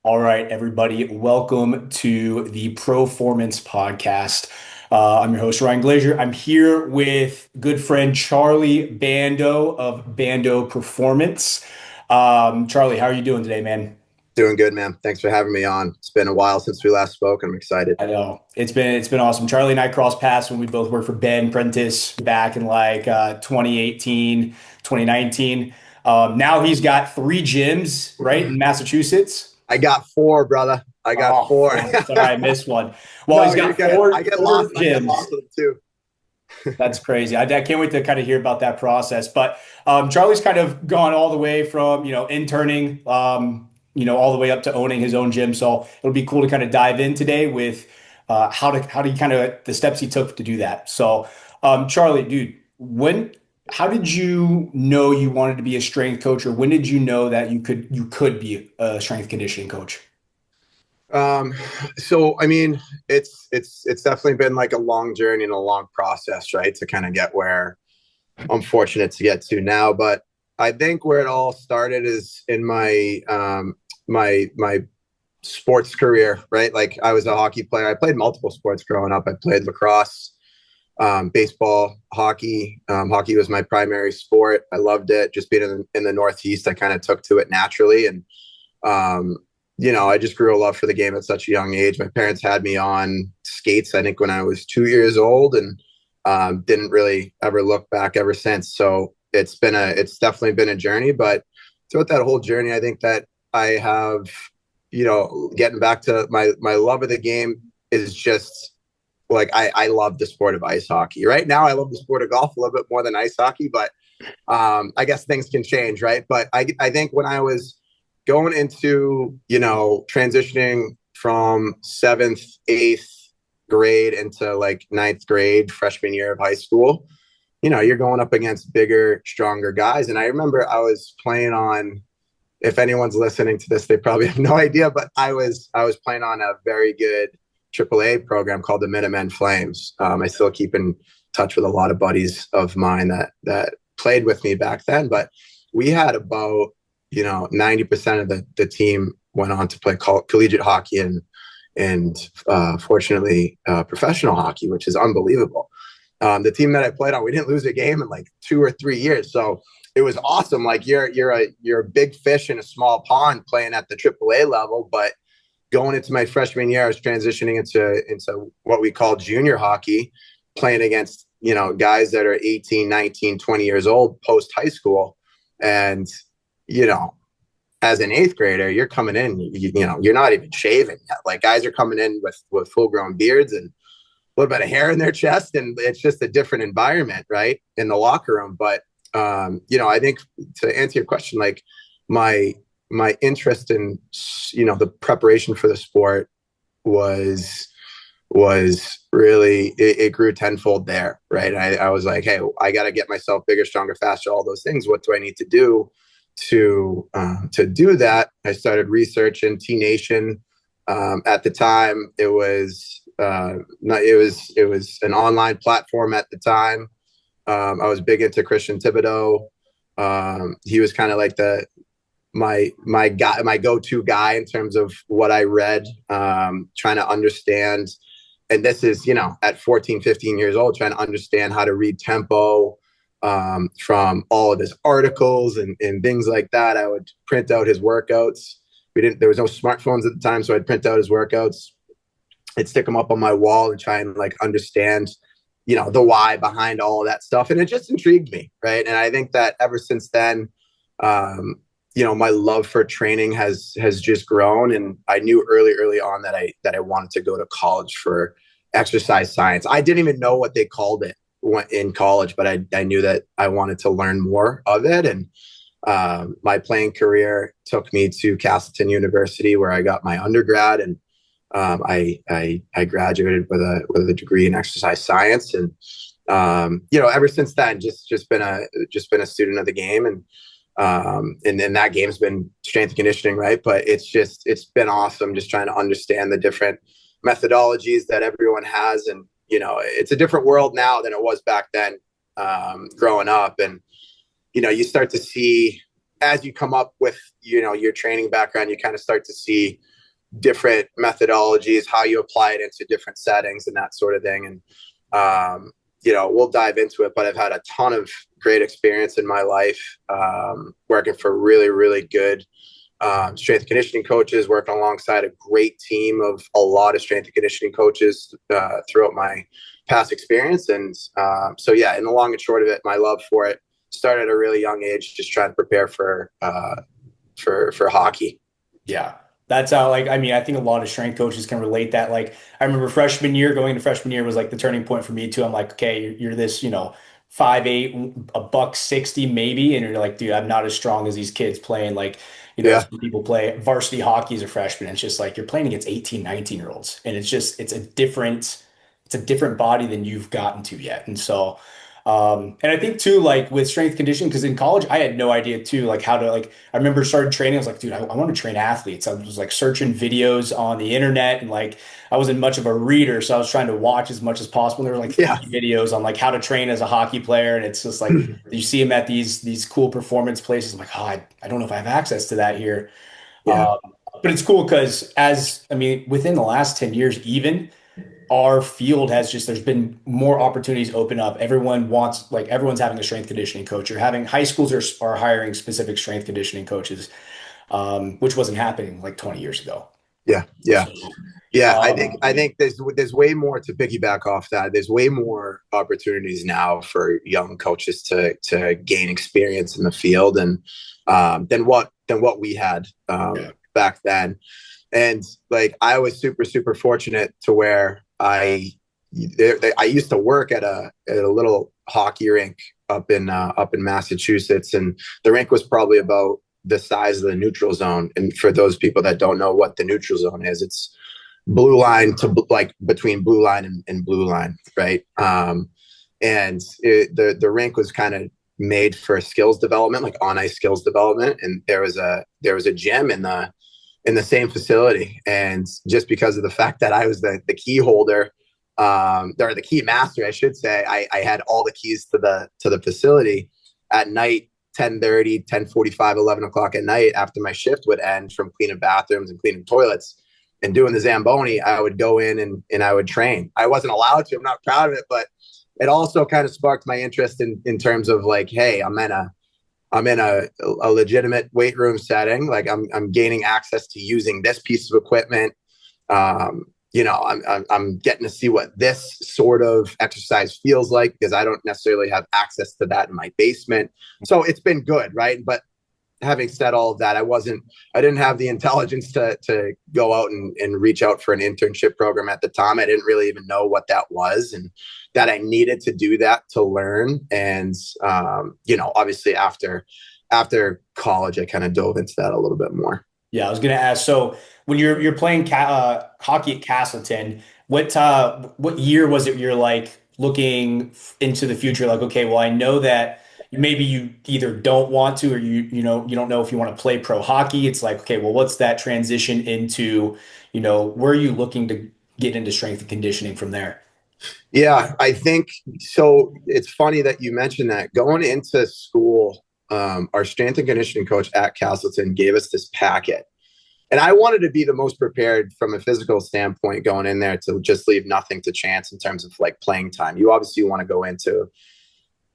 All right, everybody, welcome to the Performance Podcast. I'm your host, Ryan Glazier. I'm here with good friend Charlie Bando of Bando Performance. Charlie, how are you doing today, man? Doing good, man. Thanks for having me on. It's been a while since we last spoke. I'm excited. I know it's been awesome. Charlie and I crossed paths when we both worked for Ben Prentice back in 2018, 2019. Now he's got three gyms, right, in Massachusetts. I got four, brother. I got Oh, four. four. Sorry, I missed one. Well, No, he's you're got good. four I get four lost. I get gyms. lost with them too. That's crazy. I can't wait to kind of hear about that process. But Charlie's kind of gone all the way from interning, all the way up to owning his own gym. So it'll be cool to kind of dive in today with how to kind of the steps he took to do that. So Charlie, dude, how did you know you wanted to be a strength coach, or when did you know that you could be a strength conditioning coach? Um, so I mean, it's definitely been like a long journey and a long process, right? To kind of get where I'm fortunate to get to now. But I think where it all started is in my sports career, right? Like I was a hockey player. I played multiple sports growing up. I played lacrosse, baseball, hockey. Hockey was my primary sport. I loved it. Just being in the Northeast, I kind of took to it naturally. And, I just grew a love for the game at such a young age. My parents had me on skates, I think, when I was 2 years old, and didn't really ever look back ever since. So it's definitely been a journey. But throughout that whole journey, I think that I have, getting back to my love of the game is just like I love the sport of ice hockey. Right now, I love the sport of golf a little bit more than ice hockey, but I guess things can change, right? But I think when I was going into transitioning from seventh, eighth grade into like ninth grade, freshman year of high school, you're going up against bigger, stronger guys. And I remember I was playing on. If anyone's listening to this, they probably have no idea, but I was playing on a very good AAA program called the Minutemen Flames. I still keep in touch with a lot of buddies of mine that played with me back then. But we had about 90% of the team went on to play collegiate hockey and fortunately professional hockey, which is unbelievable. The team that I played on, we didn't lose a game in like 2 or 3 years. So it was awesome. Like you're a big fish in a small pond playing at the AAA level, but going into my freshman year, I was transitioning into what we call junior hockey, playing against, guys that are 18, 19, 20 years old post high school. And, you know, as an eighth grader, you're coming in, you're not even shaving yet. Like guys are coming in with full grown beards and a little bit of hair in their chest. And it's just a different environment, right, in the locker room. But, I think to answer your question, like my interest in the preparation for the sport was really it grew tenfold there, right? I was like, hey, I got to get myself bigger, stronger, faster, all those things. What do I need to do to do that? I started researching T Nation. At the time, it was it was an online platform at the time. I was big into Christian Thibodeau. He was kind of like my guy, my go-to guy in terms of what I read, trying to understand. And this is, at 14, 15 years old, trying to understand how to read tempo from all of his articles and things like that. I would print out his workouts. There was no smartphones at the time, so I'd print out his workouts. I'd stick them up on my wall and try and like understand, the why behind all of that stuff. And it just intrigued me. Right. And I think that ever since then, my love for training has just grown. And I knew early on that I wanted to go to college for exercise science. I didn't even know what they called it in college, but I knew that I wanted to learn more of it. And my playing career took me to Castleton University, where I got my undergrad, and I graduated with a degree in exercise science. And ever since then, just been a student of the game. And then that game's been strength and conditioning, right? But it's been awesome just trying to understand the different methodologies that everyone has. And, it's a different world now than it was back then, growing up. And, you start to see, as you come up with, your training background, you kind of start to see different methodologies, how you apply it into different settings and that sort of thing. And, we'll dive into it, but I've had a ton of great experience in my life, working for really, really good strength and conditioning coaches, working alongside a great team of a lot of strength and conditioning coaches throughout my past experience. And in the long and short of it, my love for it started at a really young age, just trying to prepare for hockey. Yeah. That's how, like, I mean, I think a lot of strength coaches can relate that. Like, I remember going into freshman year was like the turning point for me too. I'm like, okay, you're this, 5'8", a buck 60 maybe. And you're like, dude, I'm not as strong as these kids playing. Like, Yeah. some people play varsity hockey as a freshman. It's just like, you're playing against 18, 19-year-olds. And it's a different body than you've gotten to yet. And so, and I think too, like with strength conditioning, because in college I had no idea too, like how to like. I remember started training. I was like, dude, I want to train athletes. I was like searching videos on the internet, and like I wasn't much of a reader, so I was trying to watch as much as possible. There were like Yeah. 3 videos on like how to train as a hockey player, and it's just like you see them at these cool performance places. I'm like, oh, I don't know if I have access to that here. Yeah. Um, but it's cool because within the last 10 years, even our field there's been more opportunities open up. Everyone's having a strength conditioning coach. You're having high schools are hiring specific strength conditioning coaches, which wasn't happening like 20 years ago. Yeah. Yeah. So, Yeah, um, I think there's way more to piggyback off that. There's way more opportunities now for young coaches to gain experience in the field and than what we had yeah. back then. And like I was super super fortunate to where I used to work at a little hockey rink up in Massachusetts, and the rink was probably about the size of the neutral zone. And for those people that don't know what the neutral zone is, it's blue line to like between blue line and blue line, right? The rink was kind of made for skills development, like on ice skills development, and there was a gym in the same facility. And just because of the fact that I was the key holder, or the key master, I should say, I had all the keys to the facility. At night, 10:30, 10:45, 11 o'clock at night, after my shift would end from cleaning bathrooms and cleaning toilets and doing the Zamboni, I would go in and I would train. I wasn't allowed to. I'm not proud of it, but it also kind of sparked my interest in terms of like, hey, I'm in a legitimate weight room setting. Like I'm gaining access to using this piece of equipment. I'm getting to see what this sort of exercise feels like, because I don't necessarily have access to that in my basement. So it's been good, right? But having said all of that, I didn't have the intelligence to go out and reach out for an internship program at the time. I didn't really even know what that was, and that I needed to do that to learn. And, obviously after college, I kind of dove into that a little bit more. Yeah, I was gonna ask. So when you're playing hockey at Castleton, what year was it you're like looking into the future? Like, okay, well, I know that maybe you either don't want to, or you don't know if you want to play pro hockey. It's like, okay, well, what's that transition into? Where are you looking to get into strength and conditioning from there? Yeah, I think so. It's funny that you mentioned that. Going into school, our strength and conditioning coach at Castleton gave us this packet. And I wanted to be the most prepared from a physical standpoint going in there, to just leave nothing to chance in terms of like playing time. You obviously want to go into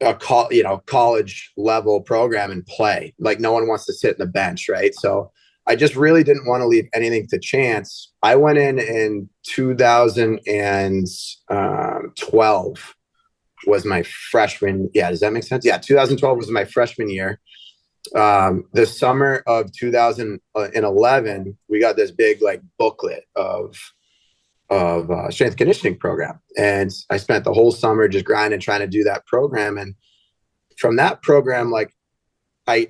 a college level program and play. Like no one wants to sit in the bench, right? So I just really didn't want to leave anything to chance. I went in 2012 was my freshman. Yeah, does that make sense? Yeah, 2012 was my freshman year. The summer of 2011, we got this big like booklet of strength conditioning program, and I spent the whole summer just grinding, trying to do that program. And from that program, like I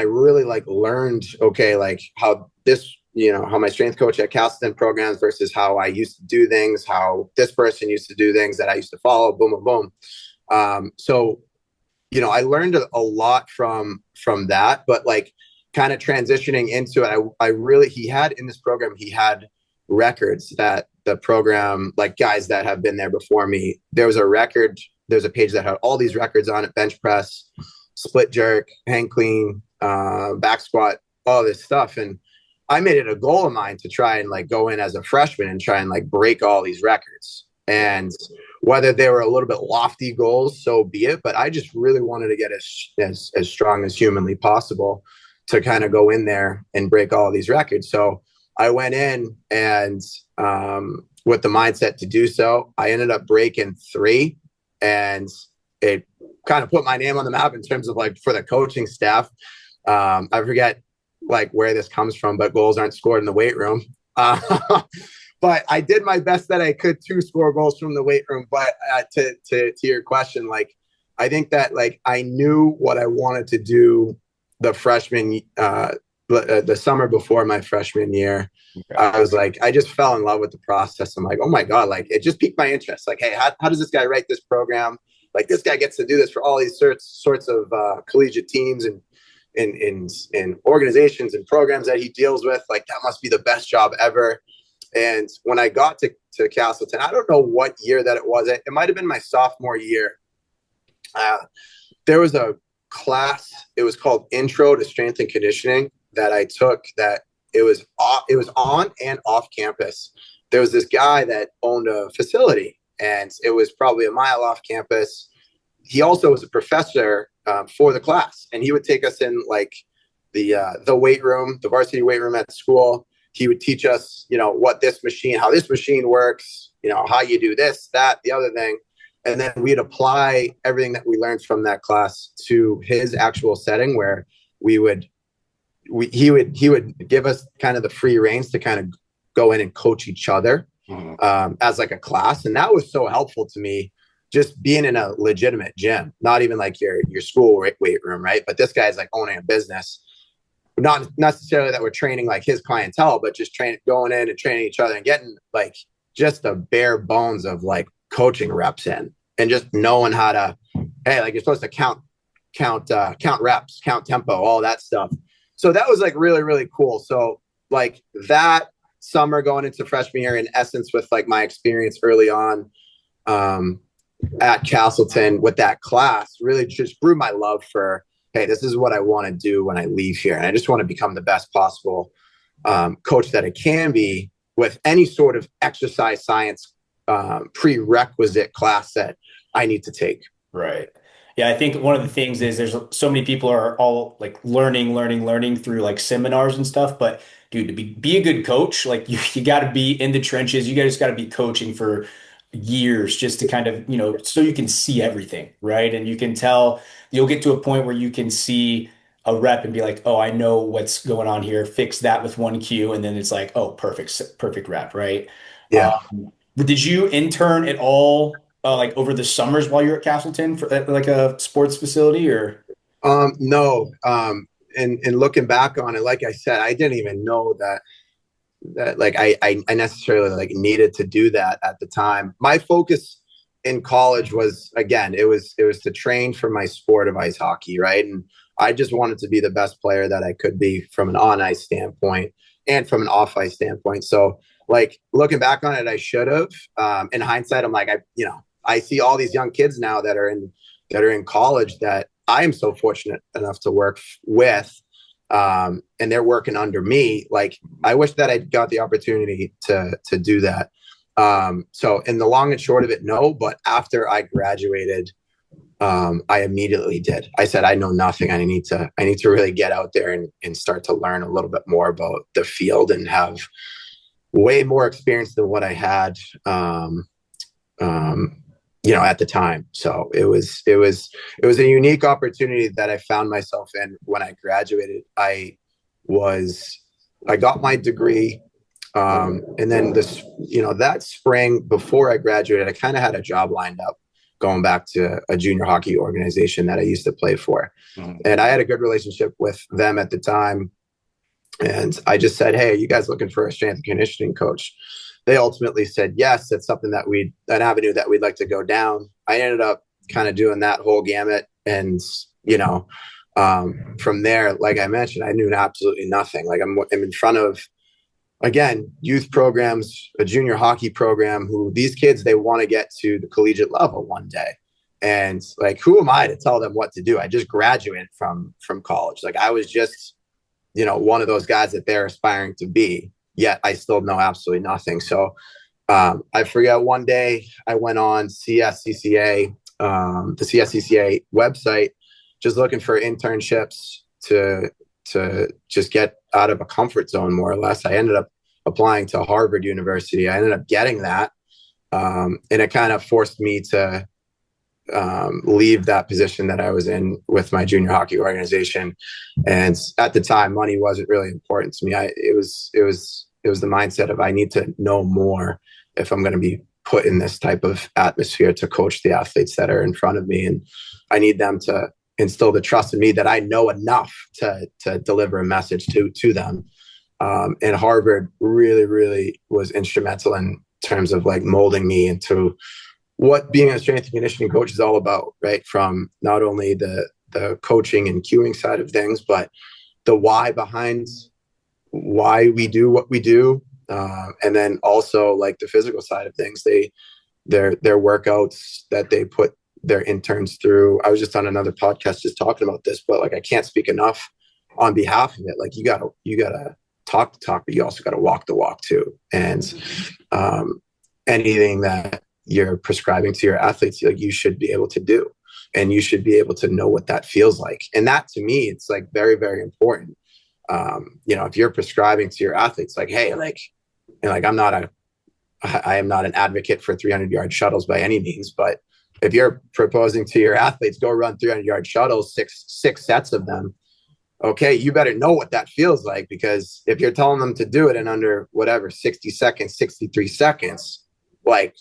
really like learned, okay, like how this, how my strength coach at Castleton programs versus how I used to do things, how this person used to do things that I used to follow, boom, boom, boom. So I learned a lot from that, but like kind of transitioning into it, he had in this program, he had records that the program, like guys that have been there before me, there's a page that had all these records on it: bench press, split jerk, hang clean, back squat, all this stuff. And I made it a goal of mine to try and like go in as a freshman and try and like break all these records. And whether they were a little bit lofty goals, so be it. But I just really wanted to get as strong as humanly possible to kind of go in there and break all of these records. So I went in and with the mindset to do so. I ended up breaking 3, and it kind of put my name on the map in terms of like for the coaching staff. I forget like where this comes from, but goals aren't scored in the weight room. But I did my best that I could to score goals from the weight room. But to your question, like, I think that like I knew what I wanted to do the summer before my freshman year. Okay. I was like, I just fell in love with the process. I'm like, oh my God, like it just piqued my interest. Like, hey, how does this guy write this program? Like this guy gets to do this for all these sorts of collegiate teams and in organizations and programs that he deals with. Like that must be the best job ever. And when I got to Castleton, I don't know what year that it was. It might have been my sophomore year. There was a class. It was called Intro to Strength and Conditioning that I took. That it was on and off campus. There was this guy that owned a facility, and it was probably a mile off campus. He also was a professor for the class, and he would take us in like the weight room, the varsity weight room at school. He would teach us, what this machine, how this machine works, how you do this, that, the other thing. And then we'd apply everything that we learned from that class to his actual setting where he would give us kind of the free reins to kind of go in and coach each other as like a class. And that was so helpful to me, just being in a legitimate gym, not even like your school weight room, right? But this guy's like owning a business. Not necessarily that we're training like his clientele, but just going in and training each other and getting like just the bare bones of like coaching reps in and just knowing how to, hey, like you're supposed to count reps, count tempo, all that stuff. So that was like really, really cool. So like that summer going into freshman year, in essence, with like my experience early on at Castleton with that class, really just grew my love for, hey, this is what I want to do when I leave here. And I just want to become the best possible coach that I can be with any sort of exercise science prerequisite class that I need to take. Right. Yeah, I think one of the things is there's so many people are all like learning through like seminars and stuff. But dude, to be a good coach, like you got to be in the trenches. You guys got to be coaching for years just to kind of, so you can see everything, right? And you can tell, you'll get to a point where you can see a rep and be like, oh, I know what's going on here. Fix that with one cue. And then it's like, oh, perfect rep, right? Yeah. Did you intern at all like over the summers while you're at Castleton for like a sports facility or? No. And looking back on it, like I said, I didn't even know that like I necessarily like needed to do that at the time. My focus in college was, again, it was to train for my sport of ice hockey, right? And I just wanted to be the best player that I could be from an on ice standpoint and from an off ice standpoint. So like looking back on it, I should have. In hindsight, I'm like, I see all these young kids now that are in college that I am so fortunate enough to work with. And they're working under me. Like, I wish that I got the opportunity to do that. So in the long and short of it, no, but after I graduated, I immediately did. I said, I know nothing. I need to really get out there and start to learn a little bit more about the field and have way more experience than what I had, at the time. So it was a unique opportunity that I found myself in when I graduated. I got my degree. And then that spring before I graduated, I kind of had a job lined up going back to a junior hockey organization that I used to play for. Mm-hmm. And I had a good relationship with them at the time. And I just said, hey, are you guys looking for a strength and conditioning coach? They ultimately said, yes, it's something an avenue that we'd like to go down. I ended up kind of doing that whole gamut. And, from there, like I mentioned, I knew absolutely nothing. Like I'm in front of, again, youth programs, a junior hockey program, who these kids, they want to get to the collegiate level one day. And like, who am I to tell them what to do? I just graduated from college. Like I was just one of those guys that they're aspiring to be, yet I still know absolutely nothing. So I forget, one day I went on CSCCA, the CSCCA website, just looking for internships to just get out of a comfort zone, more or less. I ended up applying to Harvard University. I ended up getting that. And it kind of forced me to leave that position that I was in with my junior hockey organization. And at the time, money wasn't really important to me. It was the mindset of, I need to know more if I'm going to be put in this type of atmosphere to coach the athletes that are in front of me. And I need them to instill the trust in me that I know enough to deliver a message to them. And Harvard really, really was instrumental in terms of like molding me into what being a strength and conditioning coach is all about, right? From not only the coaching and cueing side of things, but the why behind why we do what we do. And then also like the physical side of things, their workouts that they put their interns through. I was just on another podcast just talking about this, but like, I can't speak enough on behalf of it. Like, you gotta talk the talk, but you also gotta walk the walk too. And anything that you're prescribing to your athletes, like, you should be able to do, and you should be able to know what that feels like. And that, to me, it's like very, very important. If you're prescribing to your athletes, like, hey, like, I am not an advocate for 300-yard shuttles by any means, but if you're proposing to your athletes, go run 300-yard shuttles, six sets of them, okay, you better know what that feels like, because if you're telling them to do it in under whatever, 60 seconds, 63 seconds, like,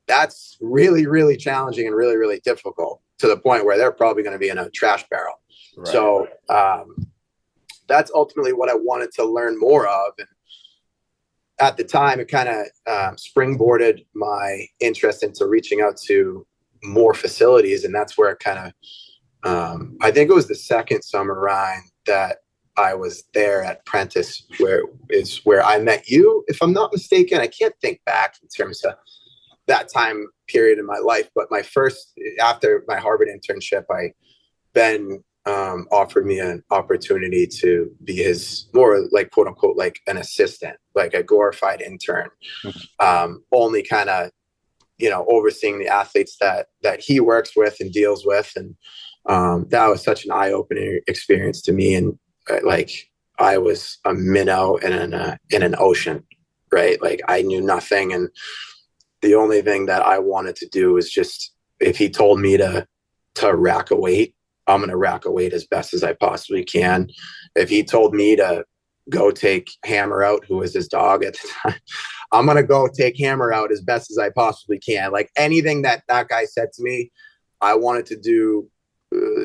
that's really, really challenging and really, really difficult, to the point where they're probably going to be in a trash barrel. Right. So that's ultimately what I wanted to learn more of. And at the time, it kind of springboarded my interest into reaching out to more facilities. And that's where it kind of, I think it was the second summer, Ryan, that I was there at Prentice, where I met you, if I'm not mistaken. I can't think back in terms of that time period in my life, but after my Harvard internship, Ben offered me an opportunity to be his, more like, quote unquote, like an assistant, like a glorified intern, only kind of, overseeing the athletes that he works with and deals with. And that was such an eye-opening experience to me. And like, I was a minnow in an ocean, right? Like, I knew nothing. And the only thing that I wanted to do was just, if he told me to rack a weight, I'm going to rack a weight as best as I possibly can. If he told me to go take Hammer out, who was his dog at the time, I'm going to go take Hammer out as best as I possibly can. Like, anything that guy said to me, I wanted to do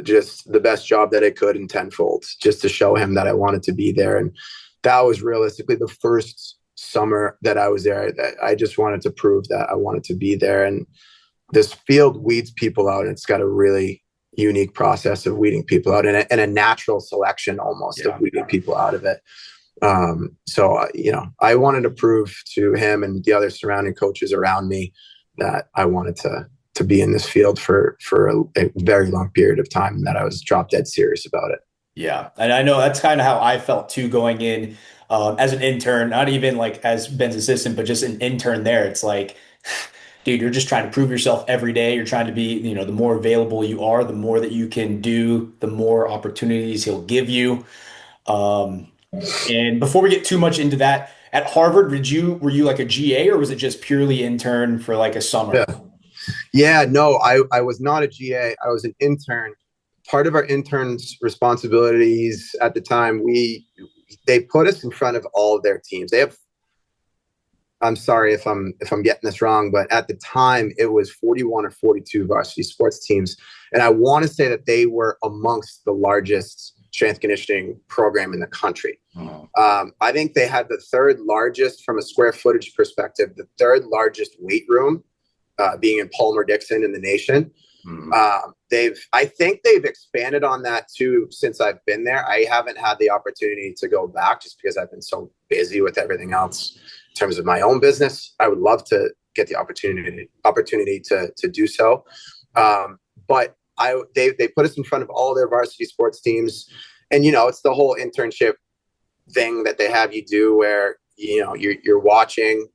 just the best job that I could in tenfold, just to show him that I wanted to be there. And that was realistically the first summer that I was there, that I just wanted to prove that I wanted to be there. And this field weeds people out, and it's got a really unique process of weeding people out, and a natural selection almost of weeding people out of it. So I wanted to prove to him and the other surrounding coaches around me that I wanted to be in this field for a very long period of time, and that I was drop dead serious about it. Yeah. And I know that's kind of how I felt too, going in as an intern, not even like as Ben's assistant, but just an intern there. It's like, dude, you're just trying to prove yourself every day. You're trying to be, the more available you are, the more that you can do, the more opportunities he'll give you. And before we get too much into that, at Harvard, were you like a GA, or was it just purely intern for like a summer? Yeah, no, I was not a GA. I was an intern. Part of our interns' responsibilities at the time, they put us in front of all of their teams. I'm sorry if I'm getting this wrong, but at the time it was 41 or 42 varsity sports teams. And I want to say that they were amongst the largest strength conditioning program in the country. I think they had the third largest, from a square footage perspective, the third largest weight room, being in Palmer-Dixon, in the nation. I think they've expanded on that too since I've been there. I haven't had the opportunity to go back, just because I've been so busy with everything else in terms of my own business. I would love to get the opportunity to do so. But they put us in front of all their varsity sports teams, and it's the whole internship thing that they have you do where, you're watching,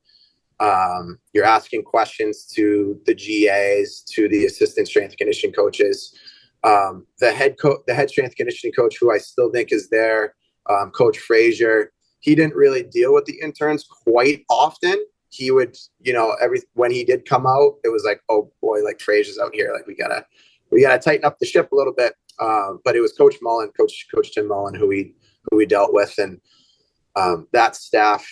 you're asking questions to the GAs, to the assistant strength and conditioning coaches. The head strength and conditioning coach, who I still think is there, Coach Frazier, he didn't really deal with the interns quite often. He would, when he did come out, it was like, oh boy, like Frazier's out here. Like we gotta tighten up the ship a little bit. But it was Coach Mullen, Coach Tim Mullen, who we dealt with. And that staff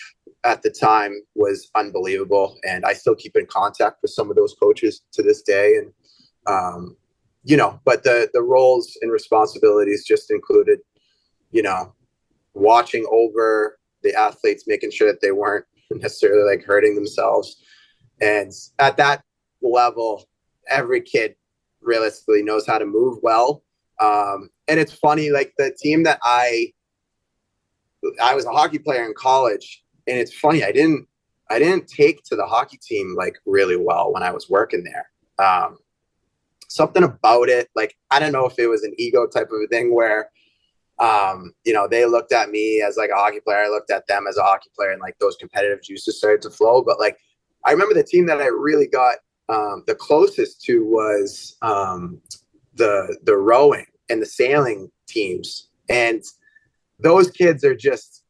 at the time was unbelievable. And I still keep in contact with some of those coaches to this day. And, but the roles and responsibilities just included, watching over the athletes, making sure that they weren't necessarily like hurting themselves. And at that level, every kid realistically knows how to move well. And it's funny, like the team that I was a hockey player in college, and it's funny, I didn't take to the hockey team like really well when I was working there. Something about it, like, I don't know if it was an ego type of a thing where, they looked at me as like a hockey player. I looked at them as a hockey player, and like those competitive juices started to flow. But like, I remember the team that I really got the closest to was the rowing and the sailing teams. And those kids are just,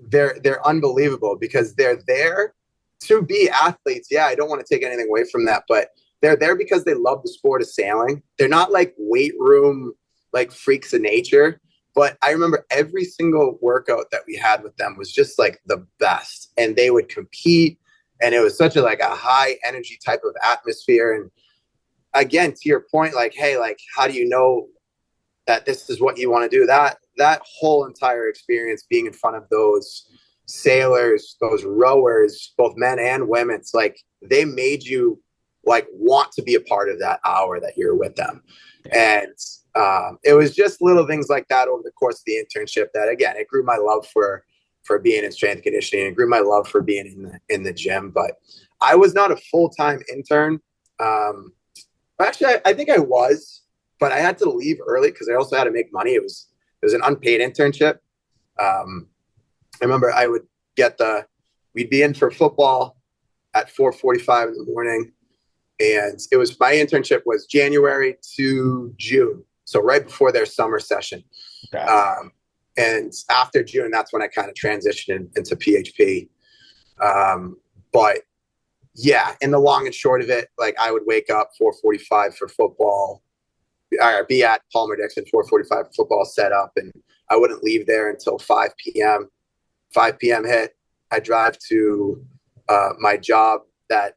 they're unbelievable because they're there to be athletes. Yeah, I don't want to take anything away from that, but they're there because they love the sport of sailing. They're not like weight room, like freaks of nature. But I remember every single workout that we had with them was just like the best. And they would compete. And it was such a high energy type of atmosphere. And again, to your point, like, hey, like, how do you know that this is what you want to do? That whole entire experience being in front of those sailors, those rowers, both men and women, it's like they made you like want to be a part of that hour that you're with them. And it was just little things like that over the course of the internship that, again, it grew my love for being in strength and conditioning. It grew my love for being in the gym. But I was not a full-time intern. Actually, I think I was, but I had to leave early because I also had to make money. It was an unpaid internship. I remember I would we'd be in for football at 4:45 in the morning. And my internship was January to June. So right before their summer session. Okay. And after June, that's when I kind of transitioned into PHP. But yeah, in the long and short of it, like I would wake up 4:45 for football, or be at Palmer-Dixon 4:45 for football set up. And I wouldn't leave there until 5 p.m. 5 p.m. hit. I drive to my job that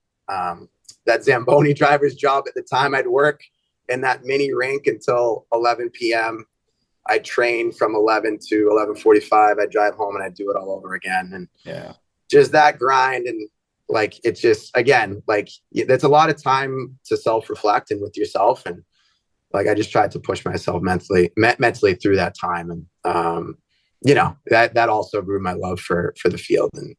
Zamboni driver's job at the time. I'd work in that mini rink until 11 p.m. I'd train from 11 to 11:45. I'd drive home and I'd do it all over again. And yeah, just that grind. And like, it's just, again, like that's a lot of time to self-reflect and with yourself. And like, I just tried to push myself mentally through that time. And, that also grew my love for the field. And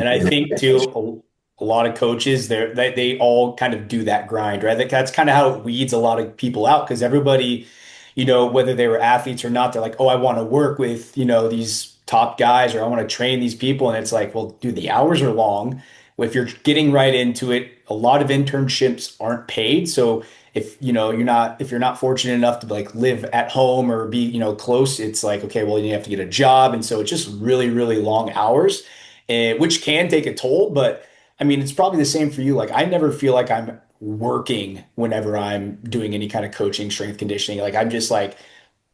I think too, a lot of coaches they all kind of do that grind, right? Like that's kind of how it weeds a lot of people out, because everybody, whether they were athletes or not, they're like, oh, I want to work with, these top guys, or I want to train these people. And it's like, well, dude, the hours are long. If you're getting right into it, a lot of internships aren't paid. So if you're not fortunate enough to like live at home or be, close, it's like, okay, well, you have to get a job. And so it's just really, really long hours, which can take a toll. But I mean, it's probably the same for you. Like, I never feel like I'm working whenever I'm doing any kind of coaching, strength conditioning. Like, I'm just like,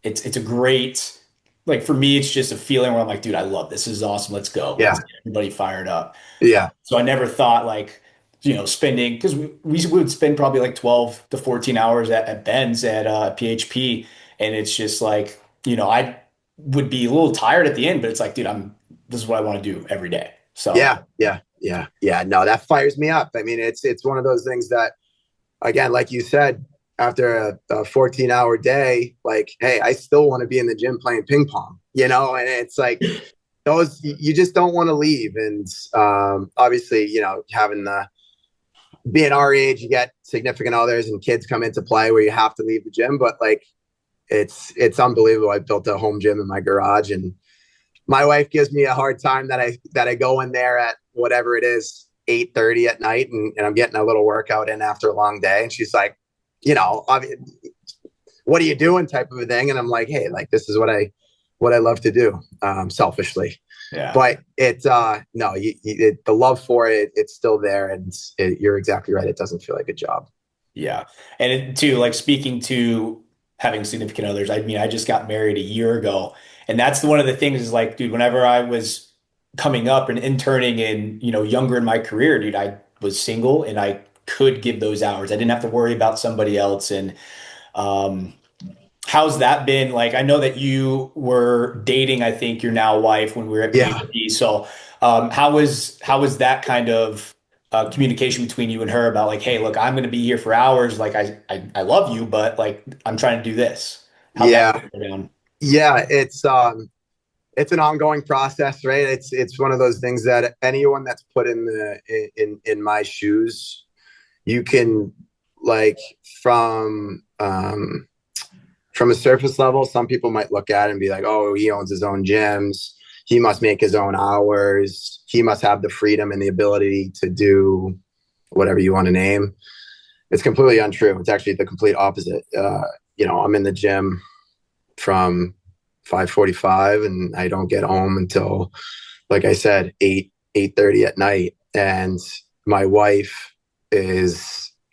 it's a great, like, for me, it's just a feeling where I'm like, dude, I love this. This is awesome. Let's go. Yeah. Let's get everybody fired up. Yeah. So I never thought like, spending, because we would spend probably like 12 to 14 hours at Ben's at PHP. And it's just like, I would be a little tired at the end, but it's like, dude, this is what I want to do every day. So yeah. No, that fires me up. I mean, it's one of those things that, again, like you said, after a 14-hour day, like, hey, I still want to be in the gym playing ping pong, and it's like those, you just don't want to leave. And obviously, being our age, you get significant others and kids come into play where you have to leave the gym. But like, it's unbelievable. I built a home gym in my garage, and my wife gives me a hard time that I go in there at whatever it is, 8:30 at night, and I'm getting a little workout in after a long day. And she's like, you know, what are you doing type of a thing. And I'm like, hey, like, this is what I love to do, selfishly. Yeah. But no, the love for it, it's still there. And you're exactly right. It doesn't feel like a job. Yeah. And too, like speaking to having significant others, I mean, I just got married a year ago. And that's one of the things is like, dude, whenever I was coming up and interning and, younger in my career, dude, I was single and I could give those hours. I didn't have to worry about somebody else. And um, how's that been? Like, I know that you were dating, I think, your now wife when we were at Yeah. BFP. So, how was that kind of communication between you and her about like, hey, look, I'm going to be here for hours. Like, I love you, but like, I'm trying to do this. How'd that Yeah. go down? Yeah. It's an ongoing process, right? It's one of those things that anyone that's put in my shoes, you can, like, from a surface level, some people might look at it and be like, oh, he owns his own gyms, he must make his own hours, he must have the freedom and the ability to do whatever you want to name. It's completely untrue. It's actually the complete opposite. I'm in the gym from 5:45 and I don't get home until, like I said, 8:30 at night. And my wife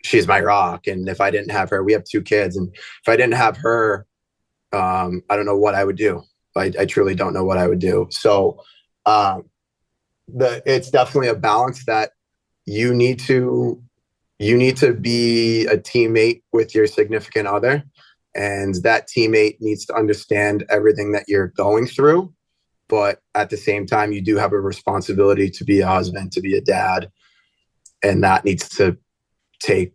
she's my rock. And if I didn't have her, we have two kids, and if I didn't have her, I don't know what I would do. I truly don't know what I would do. So it's definitely a balance that you need to be a teammate with your significant other, and that teammate needs to understand everything that you're going through. But at the same time, you do have a responsibility to be a husband, to be a dad, and that needs to take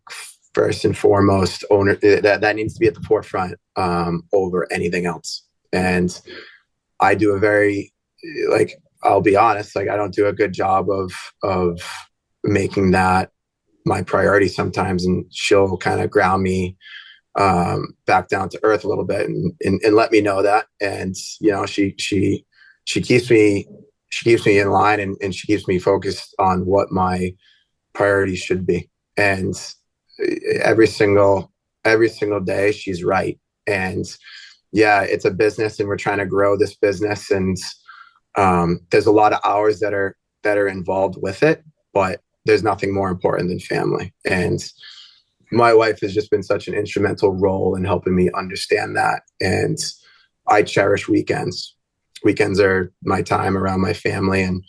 first and foremost owner. That needs to be at the forefront, over anything else. And I do I'll be honest, like, I don't do a good job of making that my priority sometimes, and she'll kind of ground me back down to earth a little bit, and let me know that. And she keeps me in line, and she keeps me focused on what my priorities should be. And every single day she's right. And yeah, it's a business, and we're trying to grow this business, and there's a lot of hours that are involved with it, but there's nothing more important than family. And my wife has just been such an instrumental role in helping me understand that. And I cherish weekends. Weekends are my time around my family. And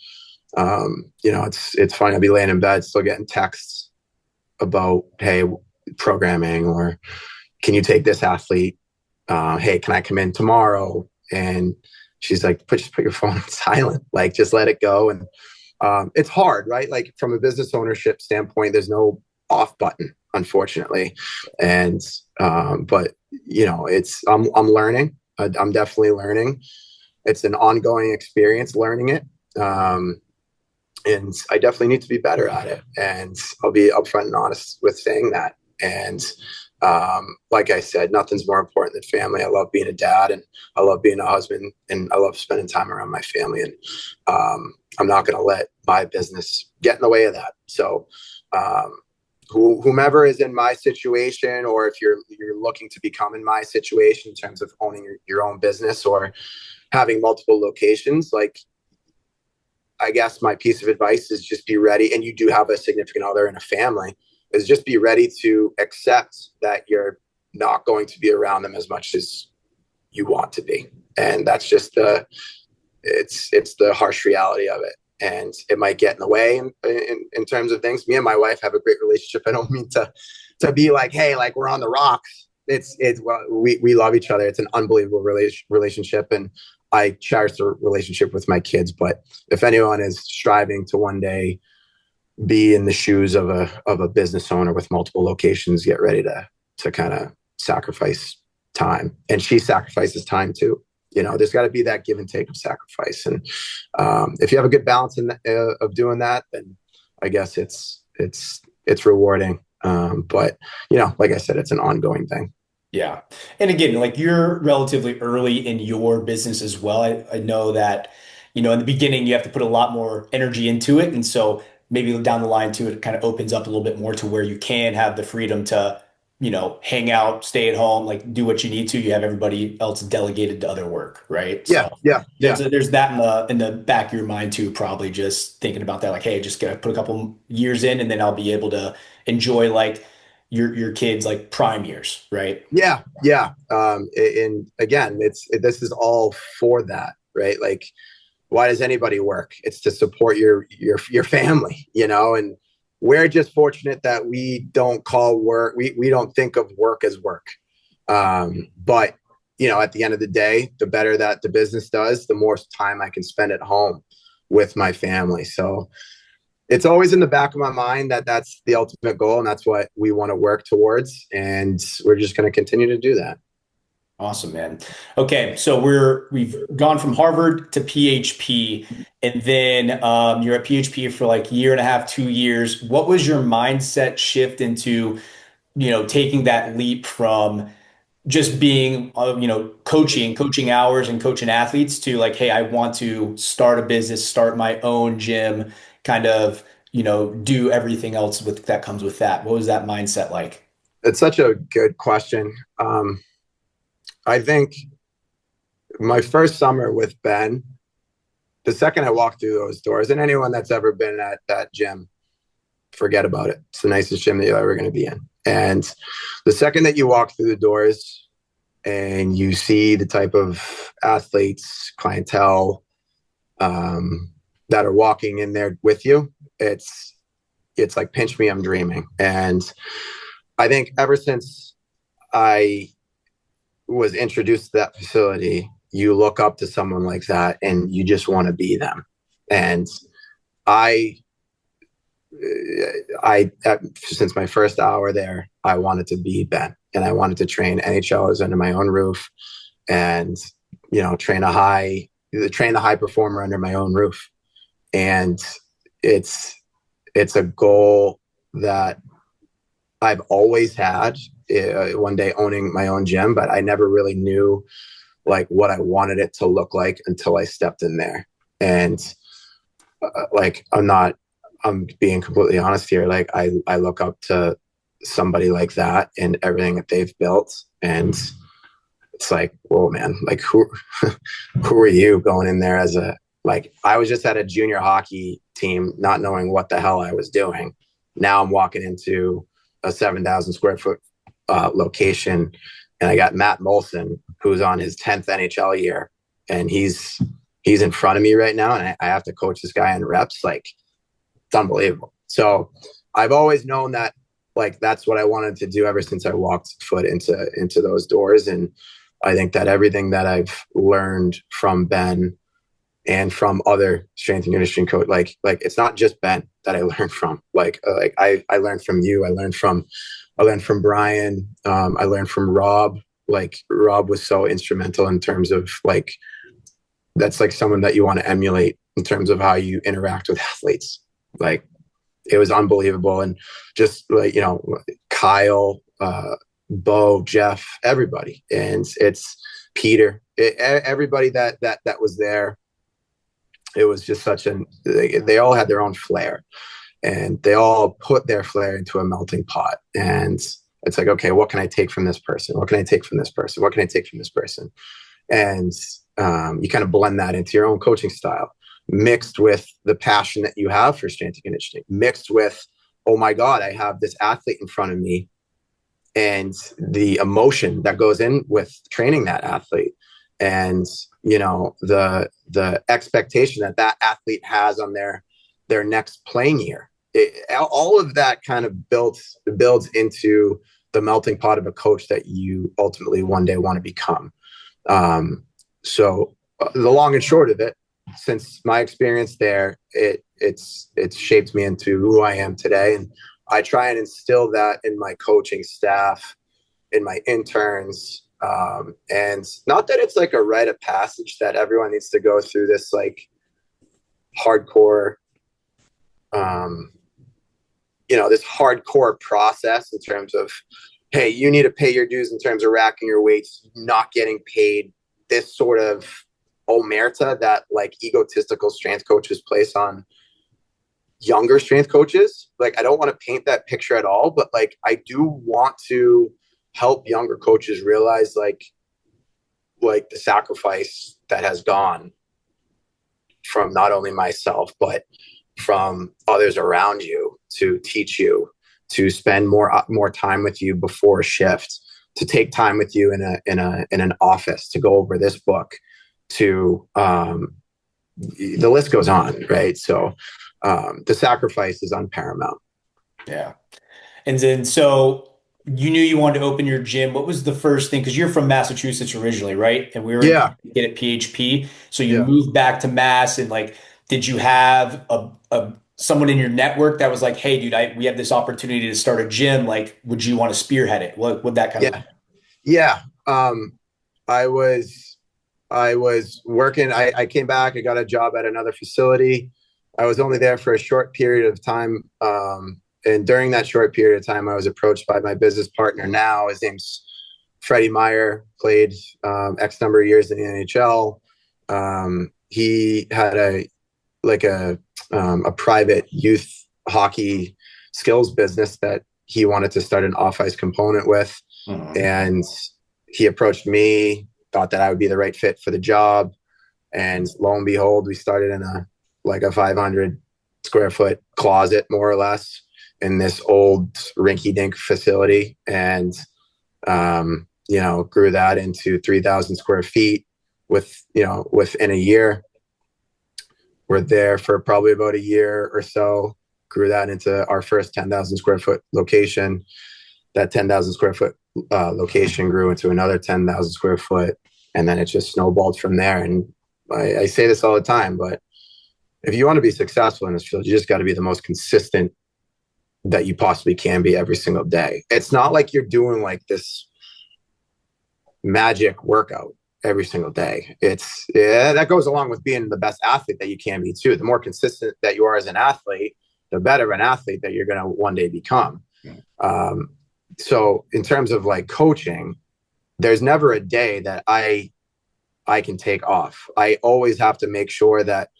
it's funny. I'll be laying in bed still getting texts about, hey, programming, or can you take this athlete? Hey, can I come in tomorrow? And she's like, just put your phone on silent, like, just let it go. And it's hard, right? Like, from a business ownership standpoint, there's no off button, unfortunately. And but I'm learning. I'm definitely learning. It's an ongoing experience learning it. And I definitely need to be better at it. And I'll be upfront and honest with saying that. And like I said, nothing's more important than family. I love being a dad, and I love being a husband, and I love spending time around my family. And I'm not going to let my business get in the way of that. So whomever is in my situation, or if you're looking to become in my situation in terms of owning your own business or having multiple locations, like, I guess my piece of advice is just be ready. And you do have a significant other and a family, is just be ready to accept that you're not going to be around them as much as you want to be. And that's just it's the harsh reality of it. And it might get in the way in terms of things. Me and my wife have a great relationship. I don't mean to be like, hey, like, we're on the rocks. We love each other. It's an unbelievable relationship. And I cherish the relationship with my kids. But if anyone is striving to one day be in the shoes of a business owner with multiple locations, get ready to kind of sacrifice time. And she sacrifices time too. There's got to be that give and take of sacrifice. And if you have a good balance of doing that, then I guess it's rewarding. But like I said, it's an ongoing thing. Yeah. And again, like, you're relatively early in your business as well. I know that, in the beginning, you have to put a lot more energy into it. And so maybe down the line too, it kind of opens up a little bit more to where you can have the freedom to, hang out, stay at home, like do what you need to. You have everybody else delegated to other work, right? Yeah, So yeah, yeah. there's that in the back of your mind too, probably just thinking about that, like, hey, just gotta put a couple years in and then I'll be able to enjoy like your kids like prime years, right? Yeah, yeah. And again, this is all for that, right? Like, why does anybody work? It's to support your family, and we're just fortunate that we don't call work, we don't think of work as work. But at the end of the day, the better that the business does, the more time I can spend at home with my family. So it's always in the back of my mind that that's the ultimate goal, and that's what we want to work towards. And we're just going to continue to do that. Awesome, man. Okay, so we've gone from Harvard to PHP, and then you're at PHP for like a year and a half, 2 years. What was your mindset shift into, taking that leap from just being, coaching hours and coaching athletes to like, hey, I want to start a business, start my own gym, kind of, do everything else that comes with that. What was that mindset like? It's such a good question. I think my first summer with Ben, the second I walked through those doors, and anyone that's ever been at that gym, forget about it. It's the nicest gym that you're ever going to be in. And the second that you walk through the doors and you see the type of athletes, clientele that are walking in there with you, it's like pinch me, I'm dreaming. And I think ever since I was introduced to that facility, you look up to someone like that and you just want to be them. And I since my first hour there, I wanted to be Ben, and I wanted to train NHLers under my own roof, and train the high performer under my own roof. And it's a goal that I've always had, one day owning my own gym, but I never really knew like what I wanted it to look like until I stepped in there. And like, I'm being completely honest here. Like I look up to somebody like that and everything that they've built. And it's like, whoa, man, like who are you going in there I was just at a junior hockey team, not knowing what the hell I was doing. Now I'm walking into a 7,000 square foot location, and I got Matt Molson, who's on his 10th NHL year, and he's in front of me right now, and I have to coach this guy in reps. Like, it's unbelievable. So I've always known that like that's what I wanted to do ever since I walked foot into those doors. And I think that everything that I've learned from Ben and from other strength and conditioning coach, like it's not just Ben that I learned from. I learned from you. I learned from Brian. I learned from Rob. Like Rob was so instrumental in terms of like, that's like someone that you want to emulate in terms of how you interact with athletes. Like it was unbelievable. And just like, Kyle, Bo, Jeff, everybody. And it's Peter, everybody that was there. It was just they all had their own flair, and they all put their flair into a melting pot. And it's like, okay, what can I take from this person? What can I take from this person? What can I take from this person? And you kind of blend that into your own coaching style, mixed with the passion that you have for strength and conditioning, mixed with, oh my God, I have this athlete in front of me, and the emotion that goes in with training that athlete, and the expectation that athlete has on their next playing year. All of that kind of builds into the melting pot of a coach that you ultimately one day want to become. So the long and short of it, since my experience there, it's shaped me into who I am today. And I try and instill that in my coaching staff, in my interns. And not that it's like a rite of passage that everyone needs to go through this like hardcore, this hardcore process in terms of, hey, you need to pay your dues in terms of racking your weights, not getting paid this sort of omerta that like egotistical strength coaches place on younger strength coaches. Like, I don't want to paint that picture at all, but like, I do want to help younger coaches realize like the sacrifice that has gone from not only myself, but from others around you to teach you, to spend more time with you before a shift, to take time with you in an office, to go over this book, to the list goes on, right? So the sacrifice is unparamount. Yeah. And then, so you knew you wanted to open your gym. What was the first thing? Because you're from Massachusetts originally, right? And we were in Yeah, get at PHP. So you yeah, moved back to Mass, and like, did you have a someone in your network that was like, "Hey, dude, we have this opportunity to start a gym. Like, would you want to spearhead it?" What would that kind of look yeah, yeah. I was working. I came back. I got a job at another facility. I was only there for a short period of time. And during that short period of time, I was approached by my business partner now. His name's Freddie Meyer, played X number of years in the NHL. He had a private youth hockey skills business that he wanted to start an off-ice component with. Mhm. And he approached me, thought that I would be the right fit for the job. And lo and behold, we started in a 500 square foot closet, more or less, in this old rinky-dink facility, and grew that into 3,000 square feet within a year. We're there for probably about a year or so. Grew that into our first 10,000 square foot location. That 10,000 square foot location grew into another 10,000 square foot, and then it just snowballed from there. And I say this all the time, but if you want to be successful in this field, you just got to be the most consistent that you possibly can be every single day. It's not like you're doing like this magic workout every single day. That goes along with being the best athlete that you can be too. The more consistent that you are as an athlete, the better of an athlete that you're going to one day become. So in terms of like coaching, there's never a day that I can take off. I always have to make sure that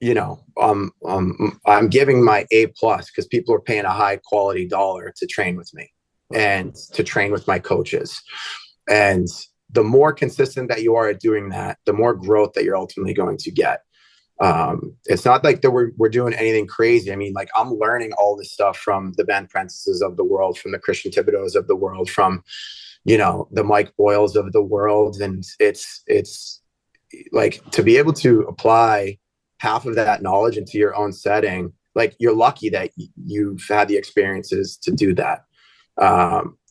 I'm giving my A plus, because people are paying a high quality dollar to train with me and to train with my coaches. And the more consistent that you are at doing that, the more growth that you're ultimately going to get. It's not like that we're doing anything crazy. I mean, like, I'm learning all this stuff from the Ben Prentices of the world, from the Christian Thibodeaus of the world, from, the Mike Boyles of the world. And it's like, to be able to apply half of that knowledge into your own setting, like, you're lucky that you've had the experiences to do that.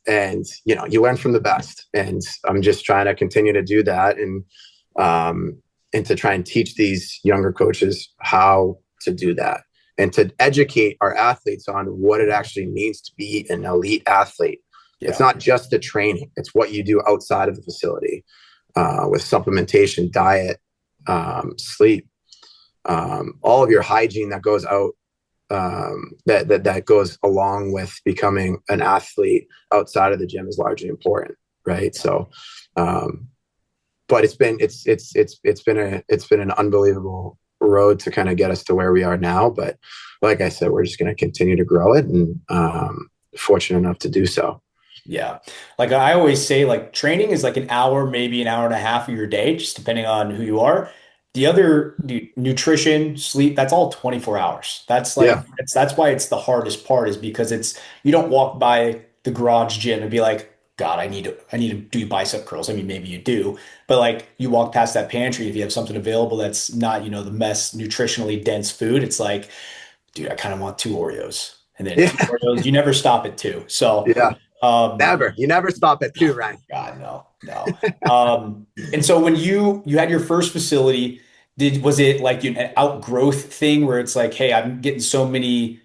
And you learn from the best, and I'm just trying to continue to do that, and to try and teach these younger coaches how to do that, and to educate our athletes on what it actually means to be an elite athlete. Yeah. It's not just the training, it's what you do outside of the facility, with supplementation, diet, sleep, all of your hygiene that goes out, that goes along with becoming an athlete outside of the gym is largely important, right? So, but it's been an unbelievable road to kind of get us to where we are now. But like I said, we're just going to continue to grow it, and fortunate enough to do so. Yeah. Like I always say, like, training is like an hour, maybe an hour and a half of your day, just depending on who you are. The other, nutrition, sleep, that's all 24 hours. That's like, Yeah, that's why it's the hardest part, is because you don't walk by the garage gym and be like, God, I need to do bicep curls. I mean, maybe you do, but like, you walk past that pantry, if you have something available that's not, the best nutritionally dense food, it's like, dude, I kind of want two Oreos. And then two yeah, Oreos, you never stop at two. So, yeah. um, Never. You never stop at two, Ryan. God, no, no. And so when you had your first facility, was it like an outgrowth thing where it's like, hey, I'm getting so many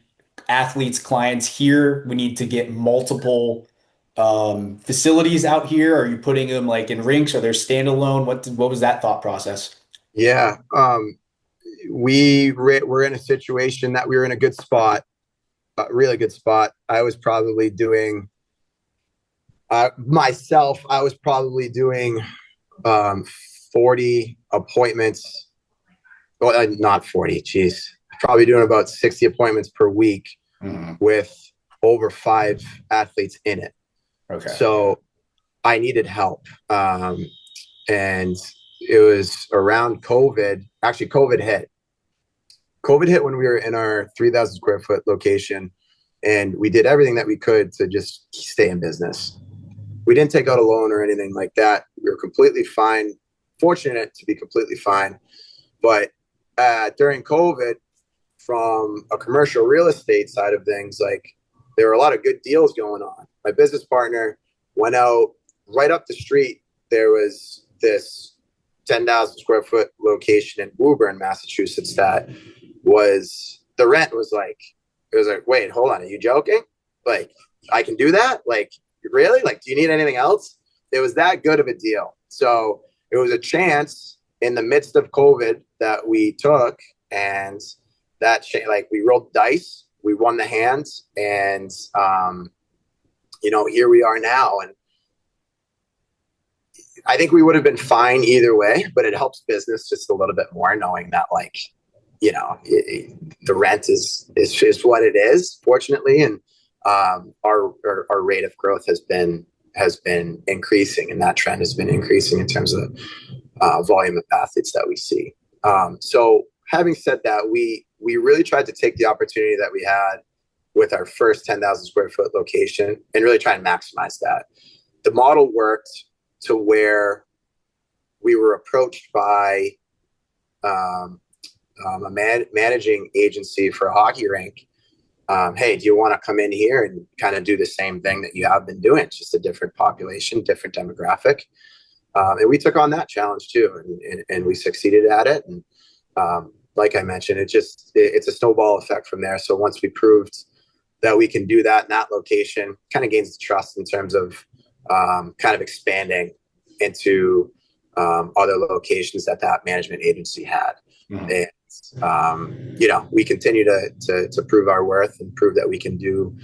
athletes, clients here, we need to get multiple facilities out here? Are you putting them like in rinks? Are they standalone? What was that thought process? Yeah. We're in a situation that we were in a good spot, a really good spot. I was probably doing myself, I was probably doing 40 appointments. Well, not 40, geez. Probably doing about 60 appointments per week with over 5 athletes in it. Okay. So I needed help. And it was around COVID. Actually, COVID hit. COVID hit when we were in our 3,000 square foot location, and we did everything that we could to just stay in business. We didn't take out a loan or anything like that. We were completely fine, fortunate to be completely fine. But during COVID, from a commercial real estate side of things, like there were a lot of good deals going on. My business partner went out right up the street. There was this 10,000 square foot location in Woburn, Massachusetts, that was, the rent was like, it was like, wait, hold on, are you joking? Like, I can do that? Like, really? Like, do you need anything else? It was that good of a deal. So it was a chance in the midst of COVID that we took, and that like we rolled dice, we won the hands, and here we are now. And I think we would have been fine either way, but it helps business just a little bit more knowing that, like, the rent is what it is, fortunately. And our rate of growth has been increasing, and that trend has been increasing in terms of volume of athletes that we see. So having said that, we really tried to take the opportunity that we had with our first 10,000 square foot location and really try and maximize that. The model worked to where we were approached by a managing agency for a hockey rink. Hey, do you want to come in here and kind of do the same thing that you have been doing? It's just a different population, different demographic. And we took on that challenge too, and we succeeded at it. And like I mentioned, it's a snowball effect from there. So once we proved that we can do that in that location, kind of gains the trust in terms of kind of expanding into other locations that management agency had. And we continue to prove our worth and prove that we can do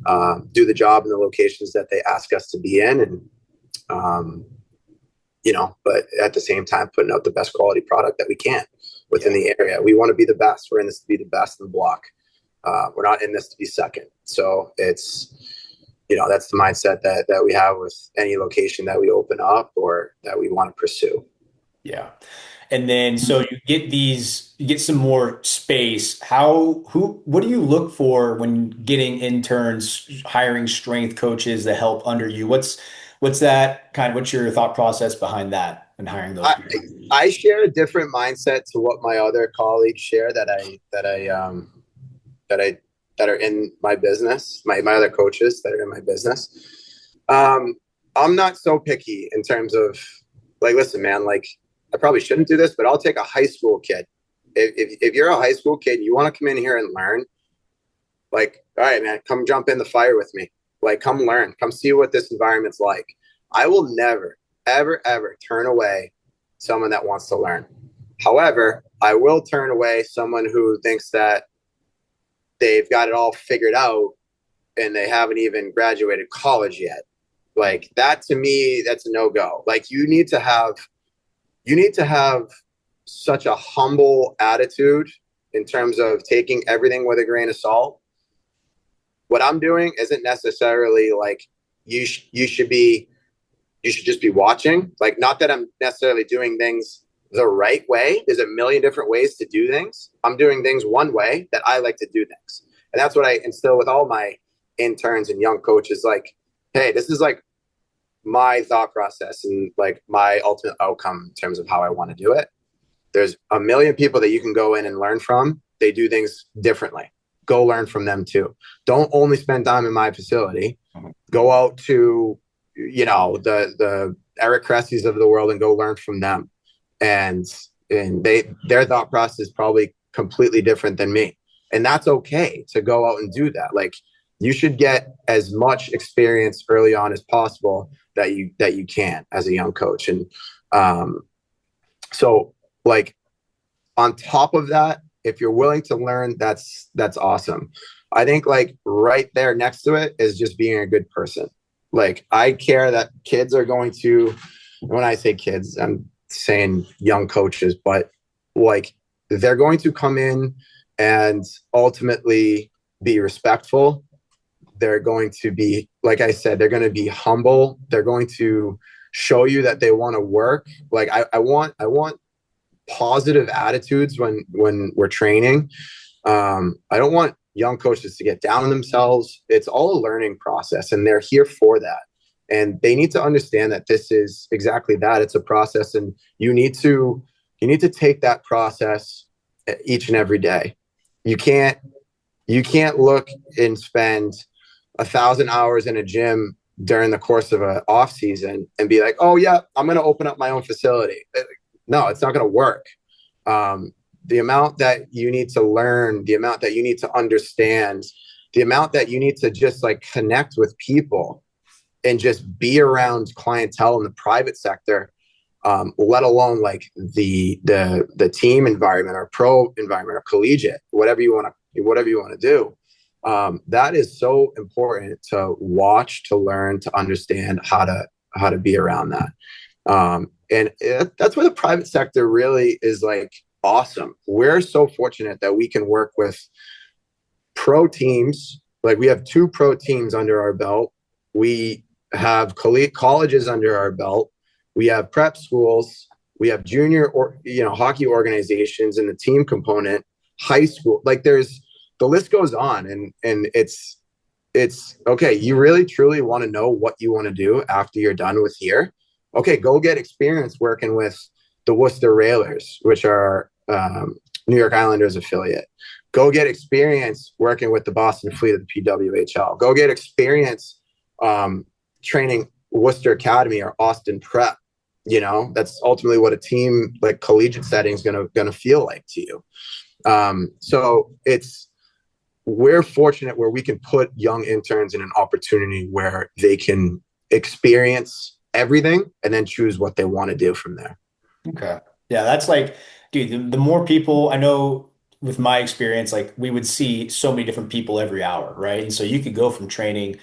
the job in the locations that they ask us to be in, and but at the same time putting out the best quality product that we can within the area. We want to be the best. We're in this to be the best in the block. We're not in this to be second. So it's that's the mindset that we have with any location that we open up or that we want to pursue. Yeah. And then, so you get some more space. What do you look for when getting interns, hiring strength coaches to help under you? What's your thought process behind that and hiring those people? I share a different mindset to what my other colleagues share that are in my business, my other coaches that are in my business. I'm not so picky in terms of, like, listen, man, like, I probably shouldn't do this, but I'll take a high school kid. If you're a high school kid, you want to come in here and learn, like, all right, man, come jump in the fire with me. Like, come learn, come see what this environment's like. I will never, ever, ever turn away someone that wants to learn. However, I will turn away someone who thinks that they've got it all figured out and they haven't even graduated college yet. Like, that, to me, that's a no-go. Like, you need to have such a humble attitude in terms of taking everything with a grain of salt. What I'm doing isn't necessarily like you should just be watching. Like, not that I'm necessarily doing things the right way. There's a million different ways to do things. I'm doing things one way that I like to do things. And that's what I instill with all my interns and young coaches. Like, hey, this is like my thought process and like my ultimate outcome in terms of how I want to do it. There's a million people that you can go in and learn from. They do things differently. Go learn from them too. Don't only spend time in my facility. Go out to, the Eric Cressys of the world and go learn from them. And their thought process is probably completely different than me. And that's okay to go out and do that. Like, you should get as much experience early on as possible that you can as a young coach. And so, like, on top of that, if you're willing to learn, that's awesome. I think, like, right there next to it is just being a good person. Like, I care that kids are going to, when I say kids, I'm saying young coaches, but like they're going to come in and ultimately be respectful. They're going to be, like I said, they're going to be humble. They're going to show you that they want to work. Like I want positive attitudes when we're training. I don't want young coaches to get down on themselves. It's all a learning process, and they're here for that. And they need to understand that this is exactly that. It's a process, and you need to take that process each and every day. You can't look and spend 1,000 hours in a gym during the course of an off season and be like, oh yeah, I'm going to open up my own facility. No, it's not going to work. The amount that you need to learn, the amount that you need to understand, the amount that you need to just like connect with people and just be around clientele in the private sector, let alone like the team environment or pro environment or collegiate, whatever you want to do. That is so important to watch, to learn, to understand how to be around that. That's where the private sector really is like awesome. We're so fortunate that we can work with pro teams. Like we have 2 pro teams under our belt. We have colleges under our belt. We have prep schools. We have junior or hockey organizations in the team component, high school. Like the list goes on, and it's okay. You really truly want to know what you want to do after you're done with here. Okay, go get experience working with the Worcester Railers, which are New York Islanders affiliate. Go get experience working with the Boston Fleet of the PWHL. Go get experience training Worcester Academy or Austin Prep. That's ultimately what a team like collegiate setting is gonna feel like to you. So we're fortunate where we can put young interns in an opportunity where they can experience everything and then choose what they want to do from there. Okay. Yeah, that's like, dude, the more people I know with my experience, like we would see so many different people every hour, right? And so you could go from training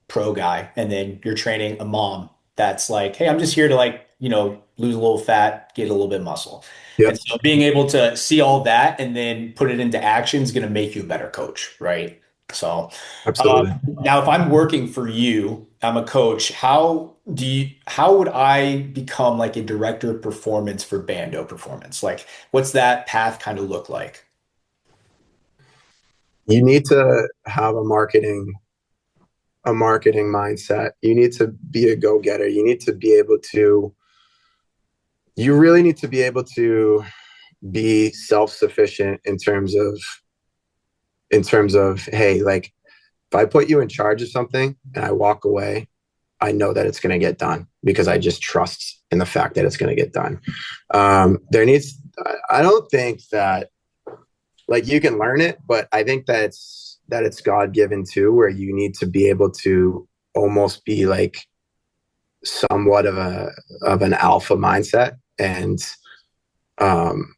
pro guy and then you're training a mom that's like, hey, I'm just here to like, lose a little fat, get a little bit of muscle. And Yep, so being able to see all that and then put it into action is going to make you a better coach, right? So absolutely. now if I'm working for you, I'm a coach, how would I become like a director of performance for Bando Performance? Like what's that path kind of look like? You need to have a marketing mindset. You need to be a go-getter. You really need to be able to be self-sufficient in terms of, hey, like if I put you in charge of something and I walk away, I know that it's going to get done because I just trust in the fact that it's going to get done. I don't think that like you can learn it, but I think that it's God-given too, where you need to be able to almost be like somewhat of an alpha mindset um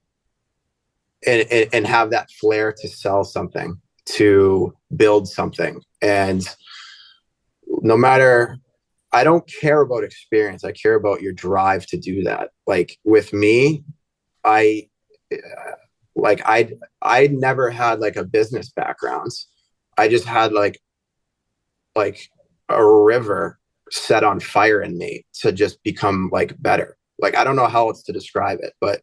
and have that flair to sell something, to build something. And no matter, I don't care about experience. I care about your drive to do that. Like with me, I like I never had like a business background. I just had like a river set on fire in me to just become like better. Like I don't know how else to describe it, but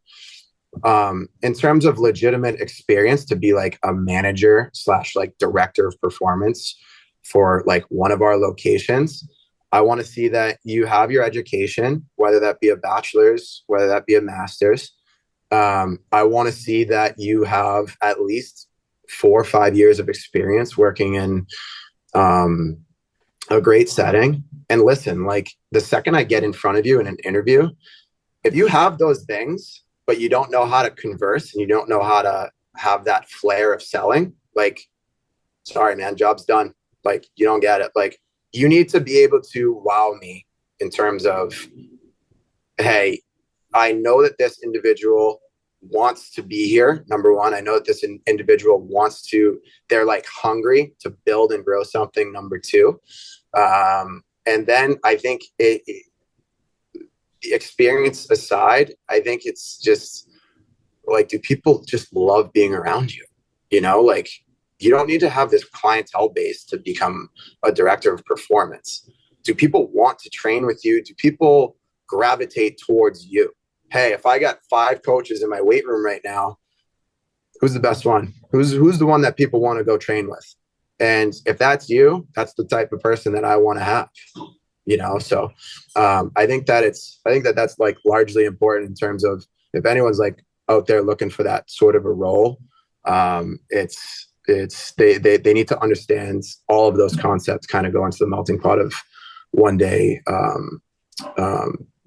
in terms of legitimate experience to be like a manager / like director of performance for like one of our locations, I want to see that you have your education, whether that be a bachelor's, whether that be a master's. I want to see that you have at least 4 or 5 years of experience working in a great setting. And listen, like the second I get in front of you in an interview, if you have those things, but you don't know how to converse and you don't know how to have that flair of selling, like, sorry, man, job's done. Like, you don't get it. Like, you need to be able to wow me in terms of, hey, I know that this individual wants to be here. Number one, I know that this individual they're like hungry to build and grow something. Number two. And then I think experience aside, I think it's just like, do people just love being around you? You know, like you don't need to have this clientele base to become a director of performance. Do people want to train with you? Do people gravitate towards you? Hey, if I got 5 coaches in my weight room right now, who's the best one? Who's the one that people want to go train with? And if that's you, that's the type of person that I want to have. You know, so I think that's like largely important in terms of if anyone's like out there looking for that sort of a role, they need to understand all of those concepts kind of go into the melting pot of one day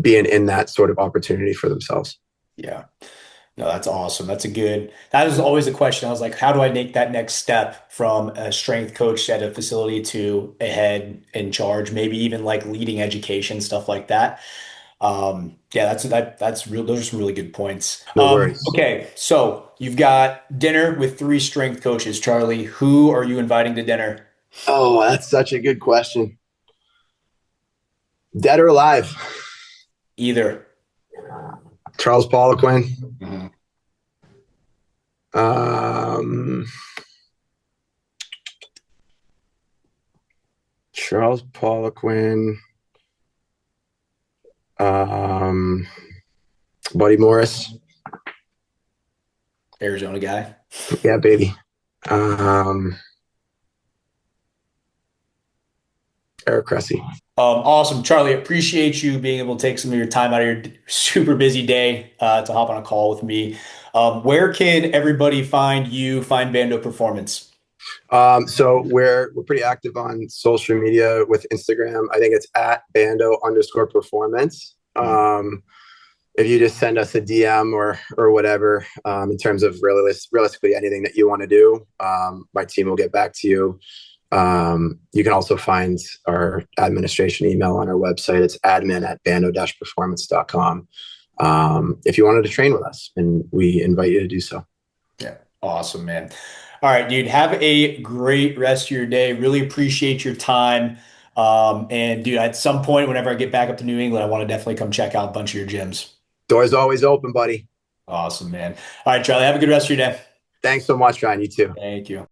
being in that sort of opportunity for themselves. Yeah. No, that's awesome. That was always the question. I was like, how do I make that next step from a strength coach at a facility to a head in charge, maybe even like leading education, stuff like that. Yeah, that's real. Those are some really good points. No worries. Okay, so you've got dinner with 3 strength coaches, Charlie. Who are you inviting to dinner? Oh, that's such a good question. Dead or alive? Either. Charles Poliquin. Mhm. Um, Charles Poliquin. Um, Buddy Morris. Arizona guy. Yeah, baby. Um, Eric Cressy. Awesome, Charlie. Appreciate you being able to take some of your time out of your super busy day to hop on a call with me. Where can everybody find you? Find Bando Performance. So we're pretty active on social media with Instagram. I think it's at bando_performance. If you just send us a DM or whatever, in terms of realistically anything that you want to do, my team will get back to you. You can also find our administration email on our website. It's admin@bando-performance.com. If you wanted to train with us, and we invite you to do so. Yeah, awesome, man. All right, dude. Have a great rest of your day. Really appreciate your time. And dude, at some point, whenever I get back up to New England, I want to definitely come check out a bunch of your gyms. Doors always open, buddy. Awesome, man. All right, Charlie. Have a good rest of your day. Thanks so much, Ryan. You too. Thank you.